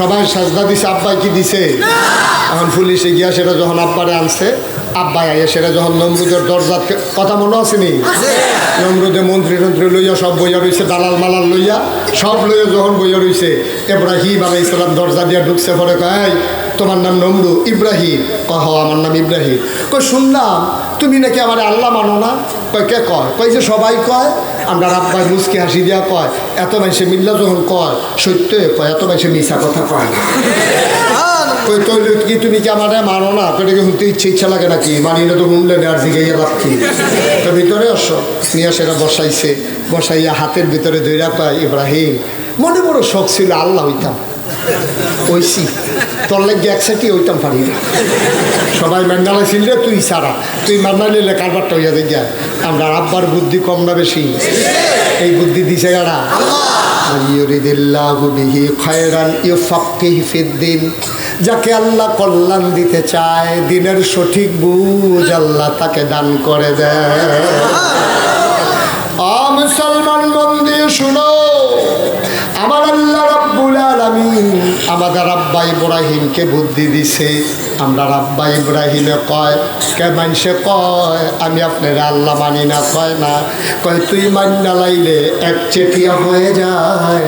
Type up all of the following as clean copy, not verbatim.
সবাই সাজদা দিছে, আব্বাই কি দিছে? এখন পুলিশে গিয়া সেটা যখন আব্বারে আনছে, আব্বাই আইয়া সেটা যখন নমরুদের দরজার কথা মনে আসেনি, নমরুদে মন্ত্রী টন্ত্রী লইয়া সব বইয়া রয়েছে, দালাল মালাল লইয়া সব লইয়া যখন বইয়া রয়েছে, ইব্রাহিম আলাইহিস সালাম দরজা দিয়া ঢুকছে। পরে কয়, তোমার নাম নমরুদ? ইব্রাহিম। কহ, আমার নাম ইব্রাহিম। কই, শুনলাম তুমি নাকি আমার আল্লাহ মানো না? কয়, কে কয়? কই যে সবাই কয়। আমরা আব্বাই মুচকি হাসি দিয়া কয়, এত মানুষে মিল্লা যখন কয় সত্য কয়, এত মানুষে মিশা কথা কয় না। কই, তৈল কি তুমি কি আমার মানো না? তোটাকে শুনতে ইচ্ছা লাগে নাকি? মানি না তো শুনলে আর জিগাইয়া রাখছি। তো ভিতরে আসো নিয়ে সেটা বসাইছে, বসাইয়া হাতের ভিতরে ধৈরা পায়, ইব্রাহিম মনে বড় শখ ছিল আল্লাহ হইতাম, ওইসি তোর লাগে একসাথে হইতাম পারি না। সবাই মান্নালা ছিল রে, তুই সারা, তুই মান্না নিলে কারবারটা হইয়া দেখ। আমরা আব্বার বুদ্ধি কম না বেশি? এই বুদ্ধি দিছে গাড়া। যাকে আল্লাহ কল্যাণ দিতে চায়, দিনের সঠিক বুঝ আল্লাহ তাকে দান করে দেয়। মুসলমান মন দিয়ে শুনো, আমার আল্লাহ রাব্বুল আলামিন আমাদের আব্বা ইব্রাহিমকে বুদ্ধি দিছে। আমরা আব্বা ইব্রাহিমে কয়, কে মানুষে কয় আমি আপনার আল্লাহ মানি না, কয় না, কয় তুই মান্না লাইলে এক চেটিয়া হয়ে যায়,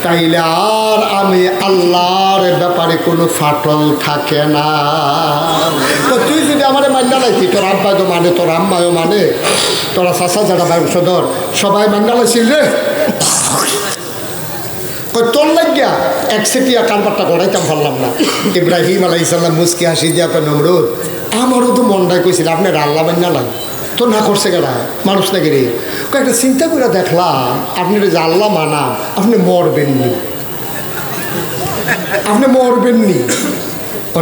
তাইলে আর আমি আল্লাহর ব্যাপারে কোনো ফাটল থাকে না। তো তুই যদি আমার মান্না লাইতি, তোর আব্বাই তো মানে, তোর আম্মাও মানে, তোরা চাষা যারা বংশধর সবাই মান্না লাইছিল রে। তোর লাগিয়া একসেটিয়া কারবারটা করাইতাম পারলাম না। ইব্রাহিম আলাইহিস সালাম মুচকি হাসি দিয়া কয়, নমরুদ আমারও তো মনটাই কইছিল আপনার আল্লাহ মান্না লাগে, তো না করছে কেনা মানুষ নাকি রে? কয়েকটা চিন্তা করে দেখলাম আপনি যে আল্লাহ মানা, আপনি মরবেননি, আপনি মরবেননি।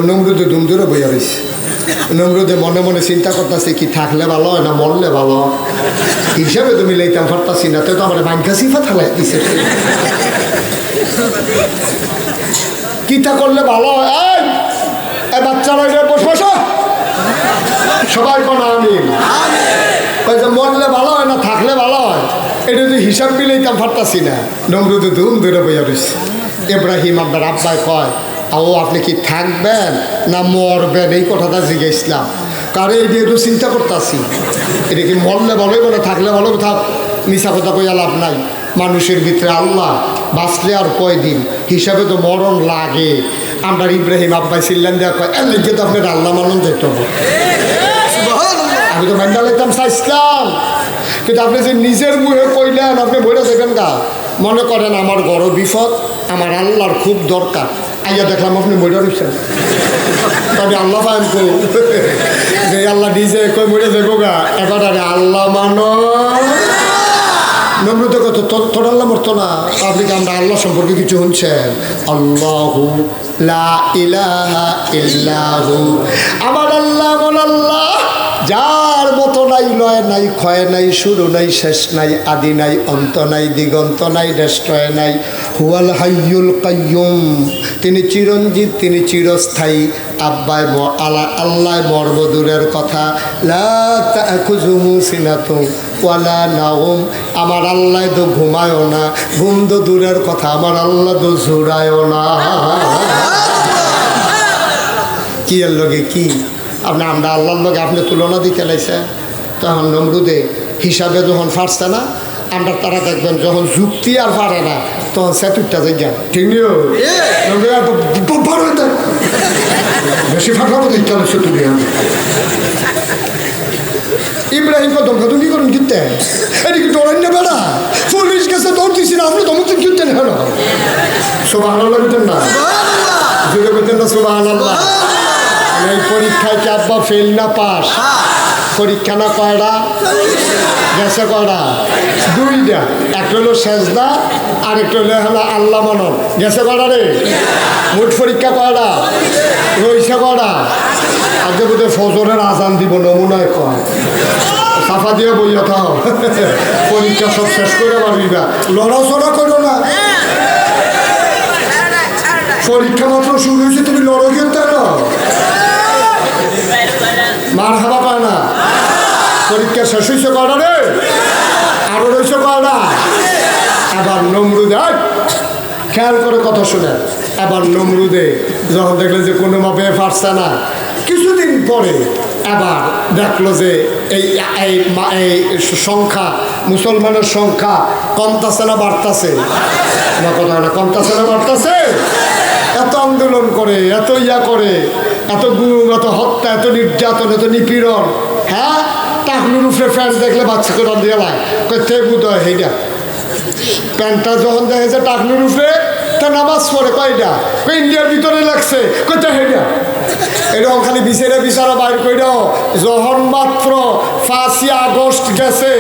নমরুদে দুমদুরে বইয়া রয়েছে। নমরুদে মনে মনে চিন্তা করতেছে, কি থাকলে ভালো হয় না মরলে ভালো হিসাবে তুমি লইতাম পারতাছি না, তো আমার বাঙ্কা সিফা থালাই দিছে। কিতা করলে ভালো হয়? এই বাচ্চারা বসে বসো, সবাই কোন আমিন। মরলে ভালো হয় না থাকলে ভালো হয়, এটা যদি হিসাব মিলাইতাম পারতাছি না। নমরুদে ধুম ধরে বইয়া রয়েছে। ইব্রাহিম আপনার আব্বাই কয়, ও আপনি কি থাকবেন না মরবেন? এই কথাটা জিজ্ঞাসলাম, কারণ এই দিয়ে একটু চিন্তা করতেছি, এটা কি মরলে ভালো হইব না থাকলে ভালো? থাক, মিশা কথা কইয়া লাভ নাই। মানুষের ভিতরে আল্লাহ, বাঁচলে আর কয়দিন, হিসাবে তো মরণ লাগে। আমরা ইব্রাহিম আব্বাই চিল্লান দেওয়া কয়, এর লিখে তো আপনার আল্লাহ মানুন যেত। আমি তো মাইন্ডা লাইতাম চাইছিলাম, কিন্তু আপনি যে নিজের মুখে কইলেন আপনি বইটা দেবেন গা। মনে করেন আমার বড় বিপদ, আমার আল্লাহর খুব দরকার, আইয়া দেখলাম আপনি বইটা রয়েছেন, তবে আল্লাহ পান কো যে আল্লাহ নিজে কই মরে যাবো গা, এবার আরে আল্লাহ মানো। নমরুদে কত তোর আল্লাহ মরতো না? আপনি কি আমরা আল্লাহ সম্পর্কে কিছু শুনছেন? আল্লাহু লা ইলাহা ইল্লাহু, আমার আল্লাহ এমন আল্লাহ যার মতো নাই, লয় নাই, ক্ষয় নাই, শুরু নাই, শেষ নাই, আদি নাই, অন্ত নাই, দিগন্ত নাই, দেশয় নাই। হুয়াল হাইয়ুল কাইয়ুম, তিনি চিরঞ্জীব, তিনি চিরস্থায়ী। আব্বাই আল্লাহ মর্মদূরের কথা, লা তাখুযুহু সিনাতুন ওয়ালা নাওম, আমার আল্লাহ তো ঘুমায়ও না, ঘুম তো দূরের কথা, আমার আল্লাহ তো ঝুরায়ও না। কি এর লগে কি আপনি আমরা আল্লাহর লগে আপনি তুলনা দিতে লাইছে? তখন নমরুদে হিসাবে যখন ফারছে না, আমরা তারা দেখবেন যখন যুক্তি আর পারে না, তখন সেতুরটা যাই ঠিক নিও বেশি ফাঁকাবো দেখতে হবে সেতু দিয়ে। ইব্রাহিম দমকা তুমি করেন কিনতে, এদিকে ডরান্য বেড়া পুলিশ গেছে দৌড় দিছি না, আপনি দমক কিনতেন হেন সুবহানাল্লাহ বলতেন না, জুড়ে বলতেন না সুবহানাল্লাহ। এই পরীক্ষায় কি আব্বা ফেল না পাস? পরীক্ষা না কয়টা গেছে? কয়টা? দুইটা, একটা হলো সেজদা আর একটা হলো আল্লাহ মানব। গেছে কয়টা রে? মোট পরীক্ষা কয়টা রইছে? কয়টা? আজকে বোধ হয় ফজরের আজান দিব নমুনায় কয়, সাফা দিয়ে বইয়া থাও, পরীক্ষা সব শেষ করে পারবি না, লড়াচড়া করো না। পরীক্ষা মাত্র শুরু হয়েছে, তুমি লড়ো কিন্তু মার হাবা পায় না। পরীক্ষা শেষ হয়েছে কয়টা রে? আরো রয়েছে কয়টা? আবার নমরুদ খেয়াল করে কথা শুনেন। এবার নমরুদে যখন দেখলো যে কোনোভাবে পারছে না, কিছুদিন পরে এবার দেখলো যে এই সংখ্যা, মুসলমানের সংখ্যা কমতাছে না বাড়তাছে? আমার কথা না, কমতাছে না বাড়তাছে? এত আন্দোলন করে, এত ইয়া করে, এত গুম, এত হত্যা, এত নির্যাতন, এত নিপীড়ন, হ্যাঁ, টাকনুর উপরে প্যান্ট দেখলে বাচ্চাকে রান দিয়ে লাই কে বুধ হয় সেইটা প্যান্টটা যখন দেখেছে টাকনুর উপরে, তা নামাজ পড়ে কয়টা ইন্ডিয়ার ভিতরে লাগছে কইটা হেটা এরকম খালি বিচারা বাইর কইরাও যখন মাত্র 5ই আগস্ট গেছে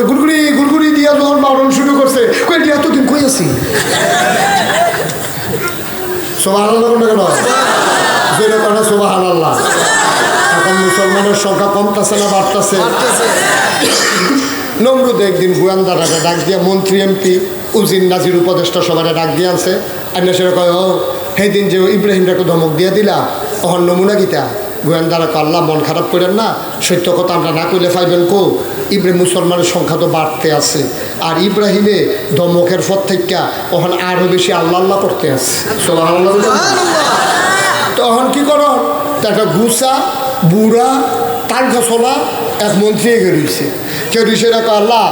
গুড়গুড়ি গুড়গুড়ি দিয়া যখন মারণ শুরু করছে কই দিয়া এতদিন কই আছি সুবহানাল্লাহ কেন যেটা কেন সুবহানাল্লাহ। এখন মুসলমানের সংখ্যা কমতেছে না বাড়তেছে? নমরুদ একদিন গোয়েন্দাটাকে ডাক দিয়া, মন্ত্রী এমপি উজির নাজির উপদেষ্টা সবাই ডাক দিয়ে আনছে। আইনা সেটা কয়, ও সেই দিন যে ইব্রাহিমটাকে ধমক দিয়ে দিলা তখন নমুনা গীতা গোয়েন্দারা আল্লাহ মন খারাপ করেন না, সত্য কথা আমরা না কইলে পাইবেন কো, ইব্রাহিম মুসলমানের সংখ্যা তো বাড়তে আছে, আর ইব্রাহিমে ধমকের পর থেকে ওখানে আরও বেশি আল্লাহ আল্লাহ করতে আছে। তখন কি করো, একটা গুসা বুড়া তার ঘোষণা এক মন্ত্রী এগিয়ে রয়েছে, কেউ রয়েছে রাখো আল্লাহ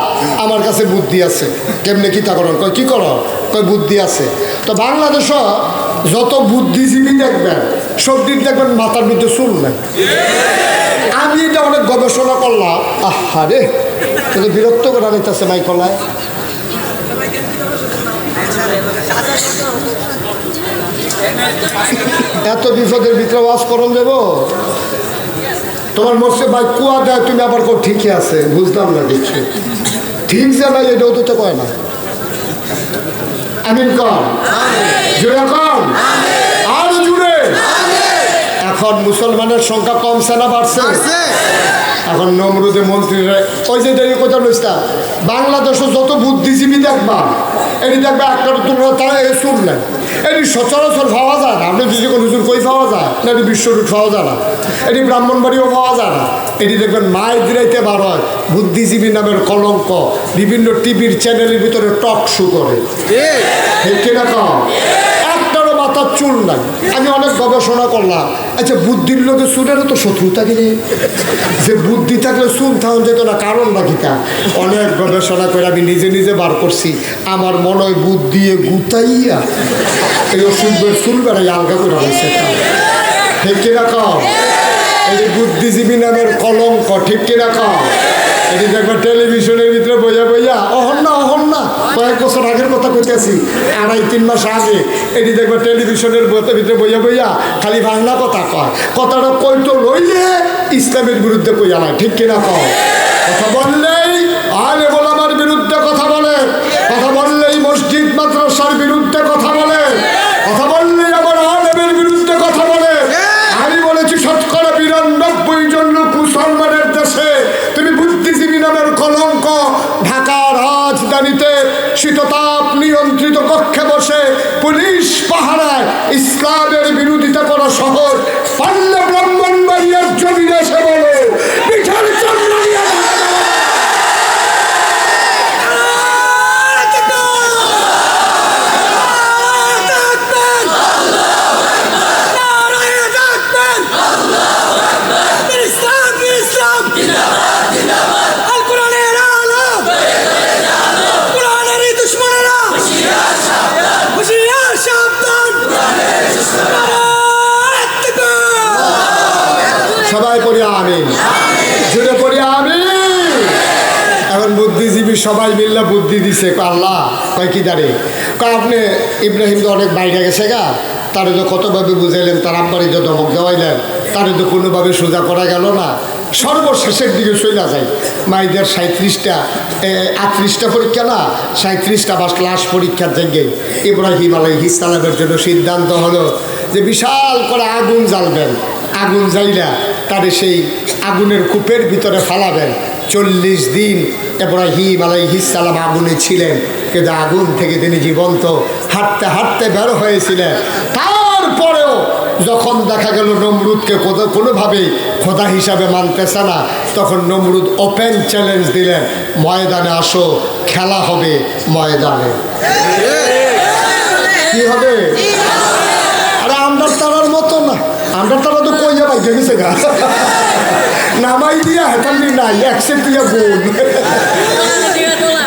আমার কাছে বুদ্ধি আছে। কেমনে কী তা করেন? কয় কী করো? কয় বুদ্ধি আছে। তো বাংলাদেশও যত বুদ্ধিজীবী দেখবেন সব দিক দেখবেন মাথার মধ্যে চুল নাই। আমি এটা অনেক গবেষণা করলাম, আহা রে কিন্তু বিরক্ত করা নিতেছে মাইকলায়। এত বিপদের ভিতরে ওয়াজ করন দেব তোমার মধ্যে ভাই কুয়া দেয়, তুমি আবার কো ঠিকই আছে, বুঝলাম না কিছু ঠিক যে নাই এটাও তো কয় না। আমিন কর, জুড়ে কর, আর জুড়ে। এখন মুসলমানের সংখ্যা কমছে না বাড়ছে? এখন নমরুদে মন্ত্রীরা ওই যে দেখি কোথাও লইস্তা বাংলাদেশে যত বুদ্ধিজীবী দেখবা এটি দেখবে একটা তোমরা তারা এ শুনলেন এটি সচরাচর পাওয়া যায় না। আপনি যদি কোনো হুজুর কই পাওয়া যায় না, এটি বিশ্বরূপ পাওয়া যায় না, এটি ব্রাহ্মণবাড়িও পাওয়া যায় না। এটি দেখবেন মায়ের দিরাইতে বার হয় বুদ্ধিজীবী নামের কলঙ্ক বিভিন্ন টিভির চ্যানেলের ভিতরে টক শো করে, ঠিক কিনা কম একটারও মাথার চুল নাই। আমি অনেক গবেষণা করলাম, আচ্ছা বুদ্ধির লোকে চুলেরও তো শত্রুতা কিনে, যে বুদ্ধি থাকলে চুল থাকুন যেত না, কারণ বাকিটা অনেক গবেষণা করে আমি নিজে নিজে বার করছি। আমার মনে হয় বুদ্ধি গুতাইয়া এই ওষুধের চুল বেড়াই আলগা করে হয়েছে, ঠিক কিনা কম এই বুদ্ধিজীবী নামের কলঙ্ক, ঠিক কিনা কম। এটি দেখবো টেলিভিশনের ভিতরে বইয়া বইয়া অহন না কয়েক বছর আগের কথা কইতেছি, 2.5-3 মাস আগে এটি দেখবো টেলিভিশনের ভিতরে বইয়া বইয়া খালি বাংলা কথা কয়, কথাটা কইতো লইলে ইসলামের বিরুদ্ধে কইয়া নয়, ঠিক কিনা কম। কথা বললেই আলে ওলামার বিরুদ্ধে কথা বলে, কথা বললেই মসজিদ মাদ্রাসার বিরুদ্ধে কথা বলে, কথা বললেই আমার আলেমের বিরুদ্ধে কথা বলে। আমি বলেছি 99% জন লোক মুসলমানের দেশে তুমি বুদ্ধিজীবী নামের কলঙ্ক। ঢাকার রাজধানীতে শীততাপ নিয়ন্ত্রিত কক্ষে বসে পুলিশ পাহারায় ইসলামের বিরোধিতা করা শহর, পারলে ব্রাহ্মণবাড়িয়ার জমিনে এসে বলো পিঠার জন্য সবাই পড়ি আমিন, জুড়ে পড়ি আমিন। এখন বুদ্ধিজীবী সবাই মিললে বুদ্ধি দিছে, আল্লাহ কয় কি দাঁড়ে কয় আপনি ইব্রাহিম তো অনেক বাইরে গেছে গা, তারে তো কতভাবে বুঝাইলেন, তার আব্বারি তো ধমক দেওয়াইলেন, তারে তো কোনোভাবে সোজা করা গেল না। সর্বশেষের দিকে চলে যায় মাইদের 38টা পরীক্ষা না 37টা বা ক্লাস পরীক্ষার জায়গায় ইব্রাহিম আলাইহিস সালামের জন্য সিদ্ধান্ত হলো যে বিশাল করে আগুন জ্বালবেন, আগুন জ্বাইলা তারে সেই আগুনের কূপের ভিতরে ফালাবেন। 40 দিন ইব্রাহিম আলাইহিস সালাম আগুনে ছিলেন, কিন্তু আগুন থেকে তিনি জীবন্ত হাঁটতে হাঁটতে বের হয়েছিলেন। তারপরেও যখন দেখা গেল নমরুদকে কোনোভাবেই খোদা হিসাবে মানতেছে না, তখন নমরুদ ওপেন চ্যালেঞ্জ দিলেন, ময়দানে আসো, খেলা হবে ময়দানে। কি হবে? আরে আমরার তারার মতো না, আমরার তারা তো কইয়া বাইকে গেছে গা, নামাই দিয়া হেতালি নাই একসেট দিয়া বোন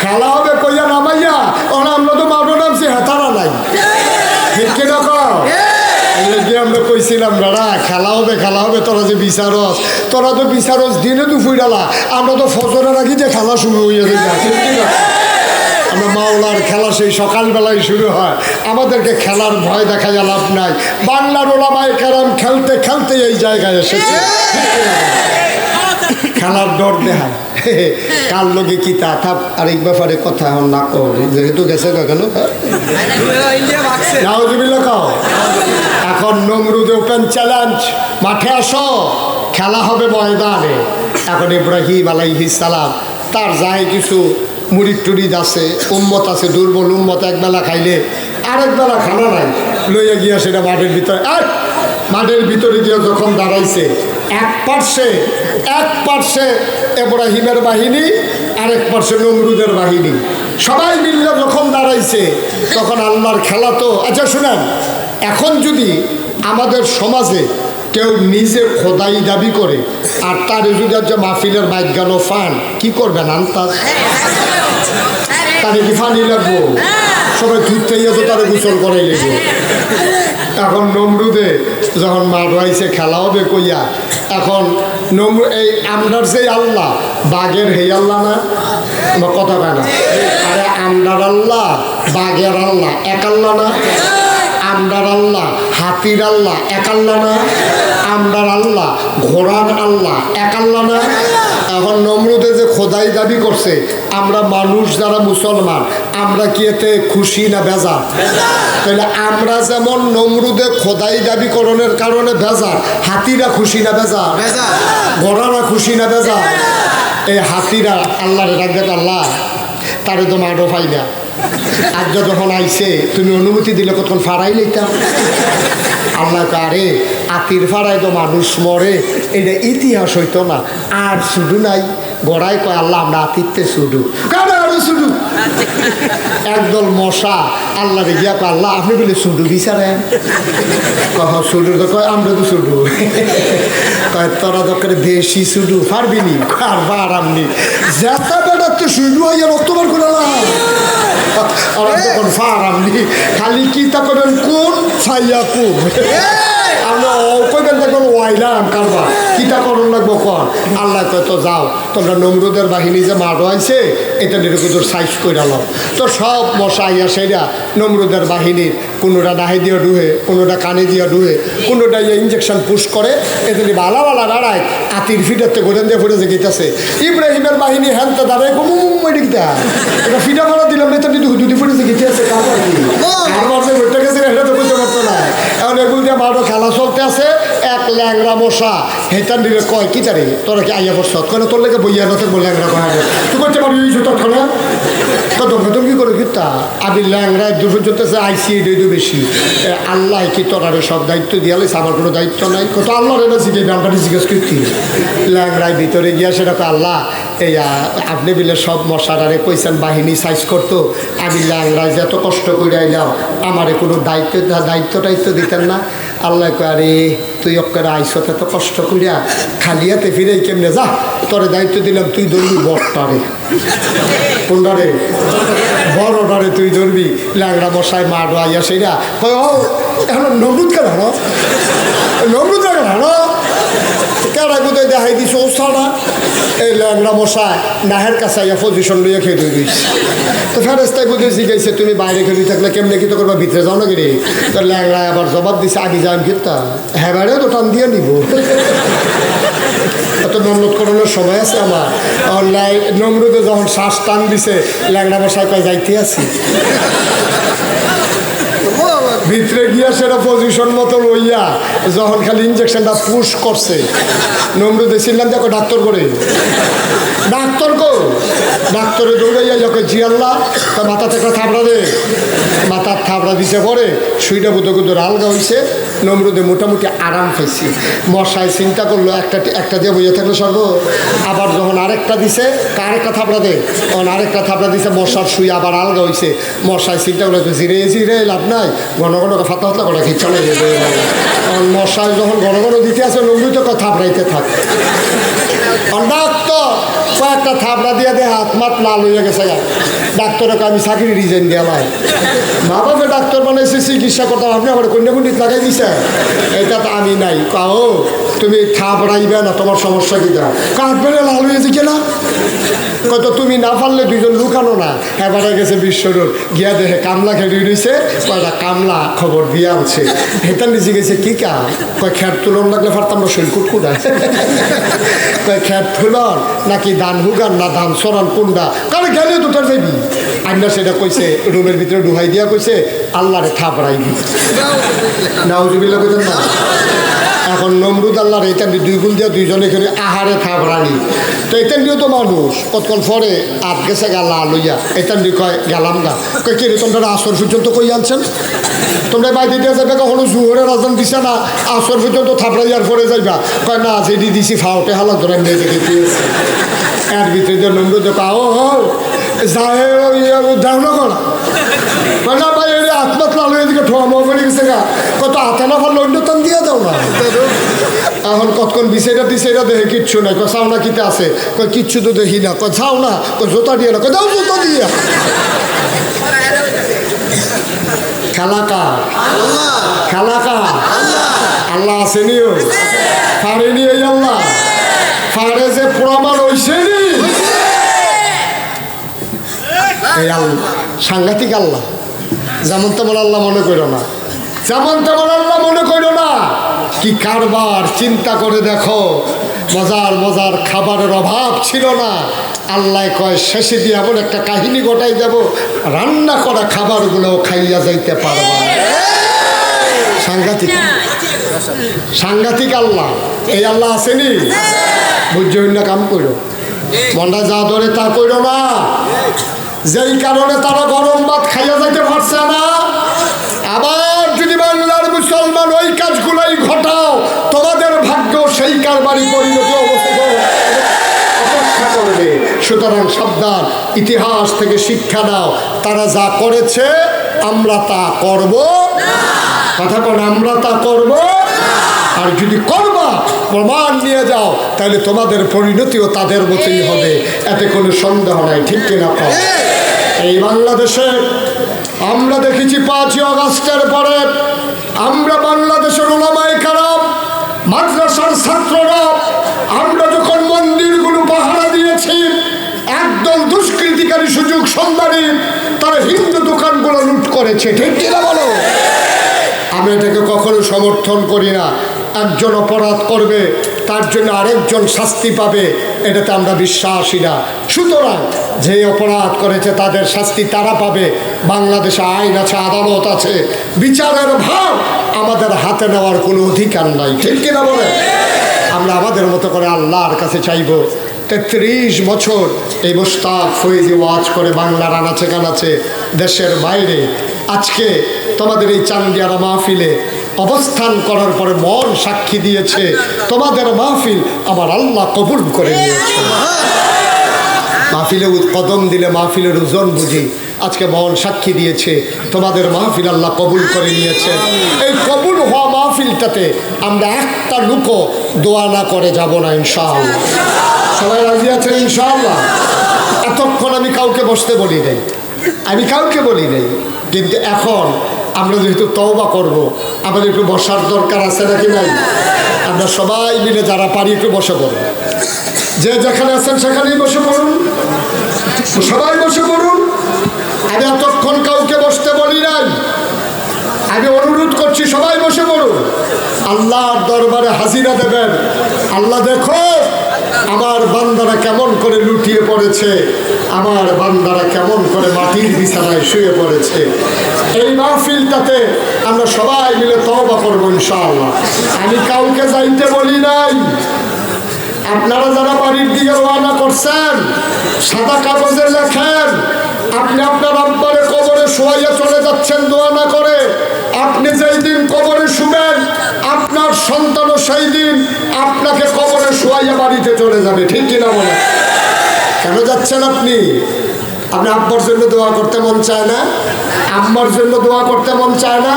খেলা হবে কইয়া নামাইয়া, ওরা আমরা তো মাঠো নামছি হেতারা নাই, ঠিক কিনা কও? আমরা কইছিলাম দাদা খেলা হবে, তোরা যে বিচারস, তোরা তো বিচারস দিনে দুপুর ডালা, আমরা তো ফজরের আগে যে খেলা শুরু হয়ে যায়, ঠিক কিনা? আমরা মাওলার খেলা সেই সকালবেলায় শুরু হয়, আমাদেরকে খেলার ভয় দেখা যায় লাভ নাই। বাংলার ওলামায়ে কেরাম খেলতে খেলতে এই জায়গায় এসেছে, খেলার ডর দেখায় কার লগে কি তা থাপ আরেক ব্যাপারে কথা এখন না করি, যেহেতু গেছে কেন নাউজুবিল্লাহ কও। এখন নমরুদ ওপেন চ্যালেঞ্জ, মাঠে আসো, খেলা হবে ময়দানে। এখন ইব্রাহিম আলাইহিস সালাম তার যাই কিছু মুরিদ টুরিদ আছে, উম্মত আছে, দুর্বল উম্মত, একবেলা খাইলে আরেক বেলা খানা নাই, লইয়া গিয়া সেটা মাঠের ভিতরে গিয়ে যখন দাঁড়াইছে, এক পার্শ্বে ইব্রাহিমের বাহিনী, আরেক পার্শ্বে নমরুদের বাহিনী, সবাই মিলে যখন দাঁড়াইছে তখন আল্লাহর খেলা তো। আচ্ছা শুনেন, এখন যদি আমাদের সমাজে কেউ নিজে খোদাই দাবি করে আর তার যদি আজ মাহফিলের বাইক গেল ফান, কি করবেন আন্তাজ? তারে কি ফানি লাগবো? সবাই ধুতে গিয়ে তো তারা গোসল করাই লাগবে। এখন নমরুদে যখন মাঠ হয়েছে খেলা হবে কইয়া, এখন এই আমরার যে আল্লাহ, বাঘের হেই আল্লাহ না, আমার কথা পায় না, আরে আমরার আল্লাহ বাঘের আল্লাহ এক আল্লাহ না, আমরার আল্লাহ হাতির আল্লাহ এক আল্লাহ না, আমরার আল্লাহ ঘোড়ার আল্লাহ এক আল্লাহ না। এখন নমরুদে যে খোদাই দাবি করছে, আমরা মানুষ যারা মুসলমান, আমরা কি এতে খুশি না বেজার? তাহলে আমরা যেমন নমরুদে খোদাই দাবি করণের কারণে বেজার, হাতিরা খুশি না বেজার? ঘোড়ারা খুশি না বেজার? এই হাতিরা আল্লাহরে ডাকবে, আল্লাহ তারে তো মাঠও পাই না, আজ যখন আইসে তুমি অনুমতি দিলে কতক্ষণ ফাড়াই লইতাম। আল্লাহ আরে আতির ফাড়ায় তো মানুষ মরে, এটা ইতিহাস হইতো না, আর শুধু নাই গড়াই কয় আল্লাহ আমরা আতিরতে শুধু কারো আরো শুধু একদল মশা আল্লাহ রে গিয়া কয় আল্লাহ আপনি বলে শুধু বিচারেন, শুধু তো কয় আমরা তো শুধু, কয় তোরা দরকার বেশি শুধু পারবি নি, আর বারামনি যেটা বেটার তো শুধু হইয়া রক্তবার করে খালি কি তা করবেন কোন ফাইয়া কোন, আমরা কইবেন দেখবেন ওয়াইলাম কারবার কিতা করণ লাগবো কর। আল্লাহ কয় তো যাও, তোমরা নমরুদের বাহিনী যে মাঠ হয়েছে এটা নিরকুদর সাইজ করে আলাম। তো সব মশা আইয়া সেরা নমরুদের বাহিনীর কোনোটা নাহে দিয়ে ডুহে, কোনোটা কানে দিয়ে ডুহে, কোনোটা ইঞ্জেকশন পুশ করে, এতে বালা বালা দাঁড়ায় আতির ফিটাতে গোলেন দিয়ে ফুটে গেতেছে। ইব্রাহিমের বাহিনী হ্যানতে দাঁড়ায় কুমুটা এটা ফিটা মারা দিলাম না, তো দুদি ফুটেছে গেতে আছে, কারবার কি কারবার যে ঘুরতে গেছে এটা তো বুঝতে পারতো না। এখন এগুলো দিয়ে মাঠও খেলা চলতে আছে, এক ল্যাংরা মশা হেতান দিলে কয় কি তারে তোরা কি আইয়া বসত কেন, তোর লেগে বইয়া না থাকবো ল্যাংরা কয় তুই করতে পারবি তৎক্ষণে তুমি কি করে কিতা আমি ল্যাংরায় দুটো চলতেছে আইসি এটাই তো বেশি। আল্লাহ কি তোরারে সব দায়িত্ব দিয়ে আমার কোনো দায়িত্ব নাই, কত আল্লাহর এনে শিখে আমরা জিজ্ঞেস করছি। ল্যাংরায় ভিতরে গিয়া সেটা তো আল্লাহ এই আপনি বিলে সব মশারারে কইছেন বাহিনী সাইজ করতো, আমি ল্যাংরায় যে এত কষ্ট করে আইলাম আমারে কোনো দায়িত্ব দিতেন না। আল্লাহ আরে তুই অক্কারে আইসত এত কষ্ট করিয়া খালিয়াতে ফিরে কেমনে যা, তোরে দায়িত্ব দিলাম তুই ধরবি বড়টারে, কোনটারে বড়টারে তুই ধরবি। ল্যাংরা মশাই মারো আইয়া সেরা এখন নমরুদ কেন নমরুদ কেন কেনা কোথায় দেখাই দিস ও ছাড়া এই ল্যাংরা মশাই নাহের কাছে আইয়া পজিশন লইয়া খেয়ে দিয়ে দিস। তো ফেরেস্তায় বুঝে জিজ্ঞাসা তুমি বাইরে খেলি থাকলে কেমনে কি তো করবা, ভিতরে যাও না কি রে? তো ল্যাংরা আবার জবাব দিছে আগে যাই কিতা হ্যাঁ বাইরেও তো টান দিয়ে নিব, এত নমরুদ করানোর সময় আছে আমার। নমরুদে যখন শ্বাস টান দিছে ল্যাংরা মশাই কয় যাইতে আছি, ভিতরে গিয়া সেটা পজিশন মতো লইয়া যখন খালি ইঞ্জেকশনটা পুশ করছে, নমরুদে ছিলাম দেখো ডাক্তার করে ডাক্তারে দৌড়াইয়া যখন জি আল্লাহ তা মাথা থেকে থাবড়া দে, মাথার থাবড়া দিতে পরে সুইটা বুতো কুতো আলগা হয়েছে, নমরুদে মোটামুটি আরাম পেয়েছি। মশায় চিন্তা করলো একটা দিয়ে বইয়ে থাকলে সর্ব, আবার যখন আরেকটা দিছে আরেকটা থাপড়া দেয়, তখন আরেকটা থাপড়া দিছে, মশার শুই আবার আলগা হয়েছে। মশায় চিন্তা করলো জিরে জিরে লাভ নাই, ঘন ঘন ফাতা ফাতলা করে কি চলে যাবে। তখন মশায় যখন ঘন ঘন দিতে আসে নমরুদ তো থাপড়াইতে থাকে। ডাক্তার কয়েকটা থাপড়া দিয়ে দেয়, হাত মাত লাল হয়ে গেছে। ডাক্তারকে আমি চাকরি রিজাইন দিয়ালাই। মা বাবা ডাক্তার বানাইছে, চিকিৎসা করতাম, আপনি আমার কন্যাকুণ্ডিত লাগাই দিছে। এটা তো আমি নাই। কাও তুমি থাপড়াইবে না, তোমার সমস্যা কি যা কাঠ বেড়ে লাল হয়েছে কিনা? কত তুমি না পারলে দুজন লুকানো না। এবারে গেছে বিশ্বরোড গিয়া দেখে কামলা খেয়ে রয়েছে, কয়টা কামলা খবর দিয়ে আনছে। হেতার নিচে গেছে কি কাম? কয় খ্যাট তুলন লাগলে পারতাম না, শরীর কুটকুটায়। কয় খ্যাট তুলন নাকি ধান হুগান না ধান সরান কোনটা? কারণ গেলে দুটার যাবি। আন্না সেটা কইছে, রুমের ভিতরে ঢুকাই দিয়া কইছে আল্লাহরে থাপড়াইবি। নাউজুবিল্লাহ কইতেন না। এখন নমরুদ আল্লাহর এইটা দুই গুণ দিয়ে দুইজনে করে আহারে থাপড়ানি। তো এটান দিয়েও তো মানুষ কতক্ষণ পরে আট গেছে গালা লইয়া এটান দিয়ে কয় গেলাম না। কয় কে রে তোমরা আসর পর্যন্ত কই আনছেন? তোমরা বাইরে দিয়ে যাবে, কখনো জুহরের আজান দিছে না, আসর পর্যন্ত থাপড়াইয়ার পরে যাইবা। কয় না যেটি দিছি ফাওটে হালা ধরে নিয়ে দেখে এর ভিতরে যে নমরুদ কাও যায় দাও না করা। কয় না ভাই এই আত্মাত লাল হয়ে দিকে ঠোয়া মাও করে গেছে গা, কত হাতে না পারলে অন্য টান দিয়ে দাও না। এখন কতক্ষণ বিষয়টা দিছেটা দেখে কিচ্ছু নাই। কয় চাও না কিতে আছে? কয় কিচ্ছু তো দেখি না। কয় চাও না? কয় জোতা দিয়ে না। কয় দাও জোতা দিয়ে। খেলা কার? খেলা কার? আল্লাহ আসেনিও, পারেনি এই আল্লাহ, পারে যে প্রমাণ হইছে নি এই আল্লাহ, সাংঘাতিক আল্লাহ। যেমন তেমন আল্লাহ মনে করো না, যেমন তেমন আল্লাহ মনে করো না। কি কারবার চিন্তা করে দেখো। মজার মজার খাবারের অভাব ছিল না। আল্লাহ কয় শেষে দিয়ে এমন একটা কাহিনী ঘটাই যাব, রান্না করা খাবারগুলো খাইয়া যাইতে পারবা। সাংঘাতিক সাংঘাতিক আল্লাহ। এই আল্লাহ আসেনি? বুঝছো না, কাম করো মনটা যা ধরে তা করো না। যেই কারণে তারা গরম ভাত খাইয়া যাইতে পারছে না। আবার যদি বাংলার মুসলমান ওই কাজগুলোই ঘটাও, তোমাদের ভাগ্য সেই কারবারি পরিণতি অপেক্ষা করবে। সুতরাং সাবধান, ইতিহাস থেকে শিক্ষা নাও। তারা যা করেছে আমরা তা করব। কথা বল, আমরা তা করব। আর যদি করবা প্রমাণ নিয়ে যাও, তাহলে তোমাদের পরিণতিও তাদের মতোই হবে, এতে কোনো সন্দেহ নাই। ঠিক কিনা? এই বাংলাদেশে আমরা দেখেছি 5ই আগস্টের পরে আমরা বাংলাদেশের ওলামায়ে কেরাম, মাদ্রাসার ছাত্ররা, আমরা যখন মন্দিরগুলো পাহারা দিয়েছি, একদল দুষ্কৃতিকারী সুযোগ সন্ধানী তারা হিন্দু দোকানগুলো লুট করেছে। ঠিক কিনা বলো? আমি এটাকে কখনো সমর্থন করি না। একজন অপরাধ করবে, তার জন্য আরেকজন শাস্তি পাবে, এটাতে আমরা বিশ্বাসী না। সুতরাং যে অপরাধ করেছে তাদের শাস্তি তারা পাবে। বাংলাদেশে আইন আছে, আদালত আছে, বিচারের ভার আমাদের হাতে নেওয়ার কোনো অধিকার নাই। ঠিক কিনা বলে? আমরা আমাদের মতো করে আল্লাহর কাছে চাইব। 33 বছর এই মুস্তাক ফয়েজি ওয়াজ করে বাংলার আনাচে কানাচে, দেশের বাইরে। আজকে তোমাদের এই চান্দিয়ারা মাহফিলে অবস্থান করার পরে মন সাক্ষী দিয়েছে, তোমাদের মাহফিল আমার আল্লাহ কবুল করে নিয়েছে। মাহফিলে কদম দিলে মাহফিলের ওজন বুঝি। আজকে মন সাক্ষী দিয়েছে, তোমাদের মাহফিল আল্লাহ কবুল করে নিয়েছে। এই কবুল হওয়া মাহফিলটাতে আমরা একটা লুকো দোয়া না করে যাব না ইনশাআল্লাহ। সবাই রাজি আছেন ইনশাআল্লাহ? এতক্ষণ আমি কাউকে বসতে বলি নাই, আমি কাউকে বলি নাই, কিন্তু এখন আমরা যেহেতু তওবা করব, আমাদের একটু বসার দরকার আছে নাকি নাই? আমরা সবাই মিলে যারা পারি একটু বসে পড়ব। যে যেখানে আছেন সেখানেই বসে পড়ুন, সবাই বসে পড়ুন। আমি এতক্ষণ কাউকে বসতে বলি নাই, আমি অনুরোধ করছি সবাই বসে পড়ুন। আল্লাহর দরবারে হাজিরা দেবেন। আল্লাহ দেখো আমার বান্দারা কেমন করে লুটিয়ে পড়েছে, আমার বান্দারা কেমন করে মাটির বিছানায় শুয়ে পড়েছে। এই মাহফিলটাতে আমরা সবাই মিলে তওবা করবো ইনশাআল্লাহ। আমি কাউকে যাইতে বলি নাই। আপনারা যারা বাড়ির দিকে রওনা করছেন, সাদা কাগজে লেখেন। আপনি আপনার আব্বারে কবরে শোয়াইয়া চলে যাচ্ছেন দোয়া না করে। আপনি যেই দিন কবরে শুবেন আপনাকে কবরে শোয়াইয়া বাড়িতে চলে যাবে, ঠিক কিনা বলে? কেন যাচ্ছেন আপনি? আপনি আব্বার জন্য দোয়া করতে মন চায় না? আম্মার জন্য দোয়া করতে মন চায় না?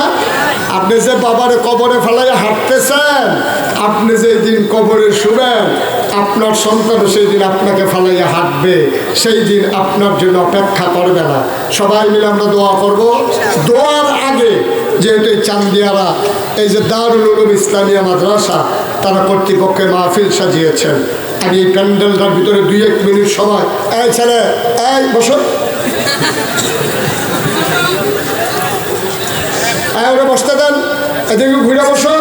আপনি যে বাবারে কবরে ফেলাইয়া হাঁটতেছেন, আপনি যেই দিন কবরে শুবেন, আপনার সন্তানও সেই দিন আপনাকে ফেলাইয়া হাঁটবে, সেই দিন আপনার জন্য অপেক্ষা করবে না। সবাই মিলে আমরা দোয়া করব। দোয়ার আগে যেহেতু এই চান্দিয়ারা, এই যে দারুল উলুম ইসলামিয়া মাদ্রাসা, তারা কর্তৃপক্ষের মাহফিল সাজিয়েছেন, আমি এই প্যান্ডেলটার ভিতরে 2-1 মিনিট সময়, এই ছেলে, এই বসো, ওরা বসতে দেন, এদিকে ঘুরে বসো।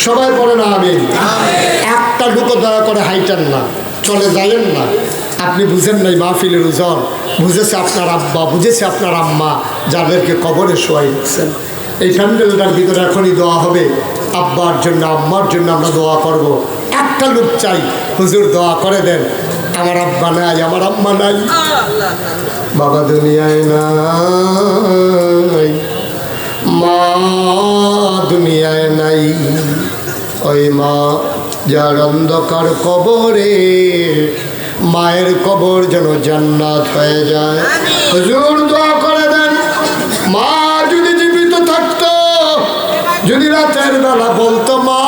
সবাই পড়ে না আমি, একটা ঢুকো দয়া করে হাইটান না, চলে যাইয়েন না। আপনি বুঝেন নাই মাহফিলের ওজন, বুঝেছে আপনার আব্বা, বুঝেছে আপনার আম্মা, যাদেরকে কবরে শোয়াই দিচ্ছেন। এই প্যান্ডেলটার ভিতরে এখনই দোয়া হবে, আব্বার জন্য আম্মার জন্য আমরা দোয়া করব। একটা লোক চাই, হুজুর দোয়া করে দেন, আমার আব্বা নাই, আমার আম্মা নাই, বাবা দুনিয়ায় নাই, মা দুনিয়ায় নাই, ওই মা যার অন্ধকার কবরে, মায়ের কবর যেন জান্নাত হয়ে যায়। হুজুর দোয়া করে দেন, মা যদি জীবিত থাকতো, যদি রাতের বেলা বলতো মা,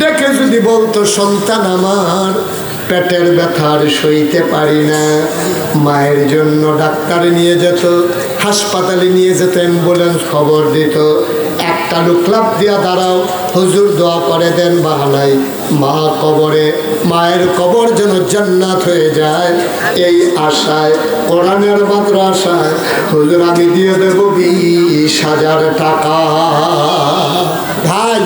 দেখে যদি বলতো সন্তান আমার পেটের ব্যথার সইতে পারি না, মায়ের জন্য ডাক্তারে নিয়ে যেত, হাসপাতালে নিয়ে যেত, অ্যাম্বুলেন্স খবর দিত, একটা লোক লাভ দিয়া দাঁড়াও, হুজুর দোয়া করে দেন বাহানাই, মা কবরে, মায়ের কবর যেন জান্নাত হয়ে যায়, এই আশায়, কোরআনের মাদ্রাসায় হুজুর আমি দিয়ে দেব 20,000 টাকা। ভাই,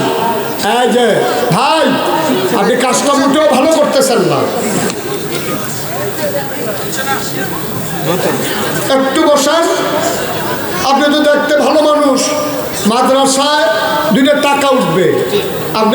এই যে ভাই, আপনি কাজটা মোটেও ভালো করতেছেন না, একটু বসেন। আপনি তো দেখতে ভালো মানুষ, মাদ্রাসায় 2টা টাকা উঠবে, আপনি